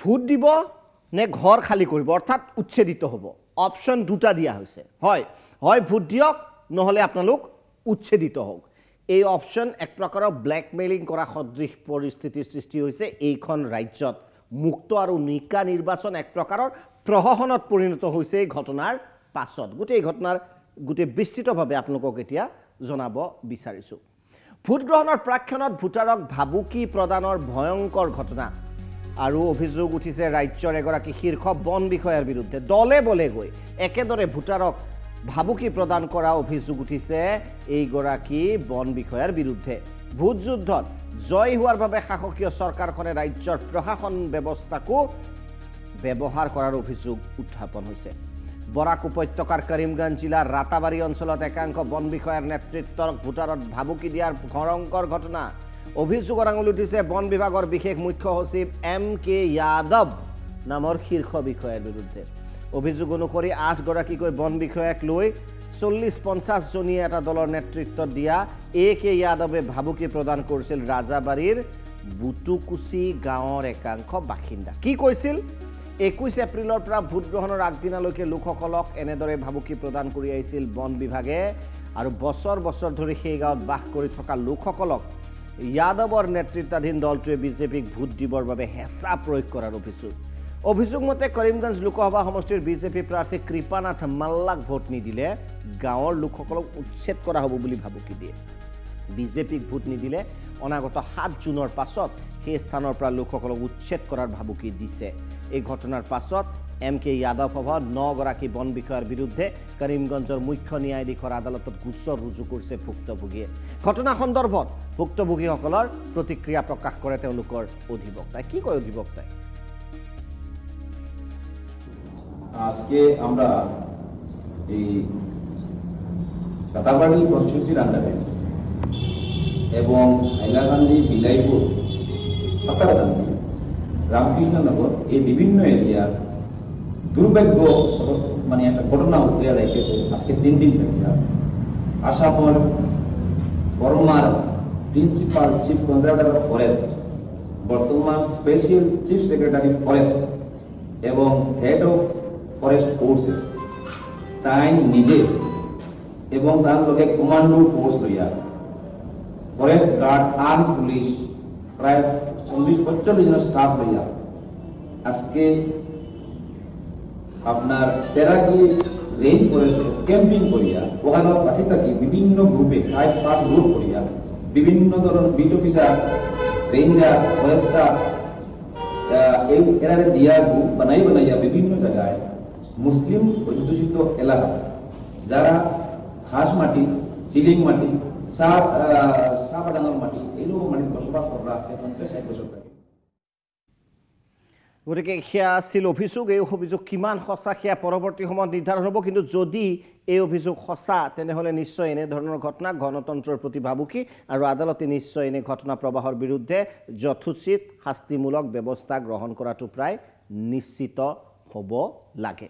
vote দিব নে ঘৰ খালি কৰিব অৰ্থাৎ উচ্ছেদিত হ'ব অপশন দুটা দিয়া হৈছে হয় হয় ভোট দিয়ক নহলে আপোনালোক উচ্ছেদিত হোক এই অপশন এক প্ৰকাৰৰ ব্ল্যাকমেইলিং কৰা সদৃশ পৰিস্থিতিৰ সৃষ্টি হৈছে এইখন ৰাজ্যত মুক্ত আৰু নিকা নিৰ্বাচন এক প্ৰকাৰৰ প্ৰহসনত পৰিণত হৈছে এই ঘটনাৰ পাছত গোটেই ঘটনাৰ গোটেই বিস্তৃতভাৱে আপোনালোকক এতিয়া জনাব বিচাৰিছো ভোট গ্ৰহণৰ প্ৰাক্ষণত ভোটাৰক ভাবুকি প্ৰদানৰ ভয়ংকৰ ঘটনা আৰু অভিযোগ উঠিছে ৰাজ্যৰ এগৰাকী শীৰ্ষ বন বিষয়াৰ বিৰুদ্ধে দলে বলে গৈ একেদৰে ভোটাৰক ভাবুকি প্ৰদান কৰা অভিযোগ উঠিছে এইগৰাকী বন বিষয়াৰ বিৰুদ্ধে ভোট যুদ্ধত জয় হোৱাৰ বাবে শাসকীয় চৰকাৰখনে ৰাজ্যৰ প্ৰশাসন ব্যৱস্থাকো ব্যৱহাৰ কৰাৰ অভিযোগ উত্থাপন হৈছে বৰাক উপত্যকাৰ কৰিমগঞ্জ জিলাৰ ৰাতাবাৰী অঞ্চলত একাংশ বন বিষয়াৰ নেতৃত্বত ভোটাৰত ভাবুকি দিয়াৰ ভয়ংকৰ ঘটনা অভিযোগৰ আঙুলি উঠিছে বন বিভাগৰ বিশেষ মুখ্য সচিব MK যাদৱ নামৰ শীৰ্ষ বিষয়াৰ বিৰুদ্ধে অভিযোগ অনুসৰি 8 গৰাকীকৈ বন বিষয়াক লৈ 40-50 জনীয়া এটা দলৰ নেতৃত্বত দিয়া AK যাদৱে ভাবুকি প্ৰদান কৰিছিল ৰাজাবাৰীৰ বুটুকুচি গাঁৱৰ একাংশ বাসিন্দা কি কৈছিল 21 এপ্ৰিলৰ পৰা ভোট গ্ৰহণৰ আগদিনালৈকে লোকসকলক এনেদৰে ভাবুকি প্ৰদান কৰি আহিছিল বন বিভাগে আৰু বছৰ বছৰ ধৰি সেই গাঁৱত বাস কৰি থকা লোকসকলক যাদৱৰ নেতৃত্বাধীন দলটোৱে বিজেপিক ভোট দিবৰ বাবে হেঁচা প্ৰয়োগ কৰাৰ অভিযোগ মতে কৰিমগঞ্জ লোকসভা সমষ্টিৰ বিজেপি প্ৰাৰ্থী কৃপানাথ মাল্লাক ভোট নিদিলে গাঁৱৰ লোকসকলক উচ্ছেদ কৰা হ'ব বুলি ভাবুকি দিয়ে বিজেপিক ভোট নিদিলে অনাগত 7 জুনৰ পাছত সেই স্থানৰ পৰা লোকসকলক উচ্ছেদ কৰাৰ ভাবুকি দিছে এই ঘটনাৰ পাছত MK যাদৱ সহ 9 গৰাকী বন বিষয়াৰ বিৰুদ্ধে কৰিমগঞ্জৰ মুখ্য ন্যায়াধীশৰ আদালতত গোচৰ ৰুজু কৰিছে ভুক্তভোগীয়ে ঘটনা সন্দৰ্ভত ভুক্তভোগীসকলৰ প্ৰতিক্ৰিয়া প্ৰকাশ কৰে তেওঁলোকৰ অধিবক্তাই কি কয় অধিবক্তাই আজকে আমরা এই রাতাবাড়ি কনস্টিটিউন্সির আন্ডারে এবং হাইলাকান্দি বিলাইপুর সাতারাকান্দি রামকৃষ্ণনগর এই বিভিন্ন এরিয়ার দুর্ভাগ্য মানে একটা ঘটনা উঠে যাইতেছে আজকে 3 দিন থেকে আসামের former principal chief conservator of forest বর্তমান স্পেশাল চিফ সেক্রেটারি ফরেস্ট এবং হেড অফ ফরেস্ট ফোর্সেস তাই নিজে এবং তার লগে কমান্ডো ফোর্স লইয়া ফরেস্ট গার্ড আর্ম পুলিশ প্রায় 40-45 জন স্টাফ লইয়া আজকে আপনার সেরাকি রেঞ্জ ফরেস্ট ক্যাম্পিং করিয়া ওখানে পাঠিয়ে থাকি বিভিন্ন গ্রুপে 5 গ্রুপ করিয়া বিভিন্ন ধরনের বিট অফিসার রেঞ্জার ফরেস্টার এরারে দিয়া গ্রুপ বানাইয়া বিভিন্ন জায়গায় মুসলিম অধ্যুষিত এলাকা যারা ঘাস মাটি সিলিং মাটি চা বাগানের মাটি এইরকম মাটিত বসবাস করা আছে 50-60 বছর থেকে গতিকে সেয়া আছিল অভিযোগ এই অভিযোগ কিমান সঁচা সেয়া পৰৱৰ্তী সময়ত নিৰ্ধাৰণ হ'ব কিন্তু যদি এই অভিযোগ সঁচা তেনেহ'লে নিশ্চয় এনে ধৰণৰ ঘটনা গণতন্ত্ৰৰ প্ৰতি ভাবুকি আৰু আদালতে নিশ্চয় এনে ঘটনা প্ৰবাহৰ বিৰুদ্ধে যথোচিত শাস্তিমূলক ব্যৱস্থা গ্ৰহণ কৰাটো প্ৰায় নিশ্চিত হ'ব লাগে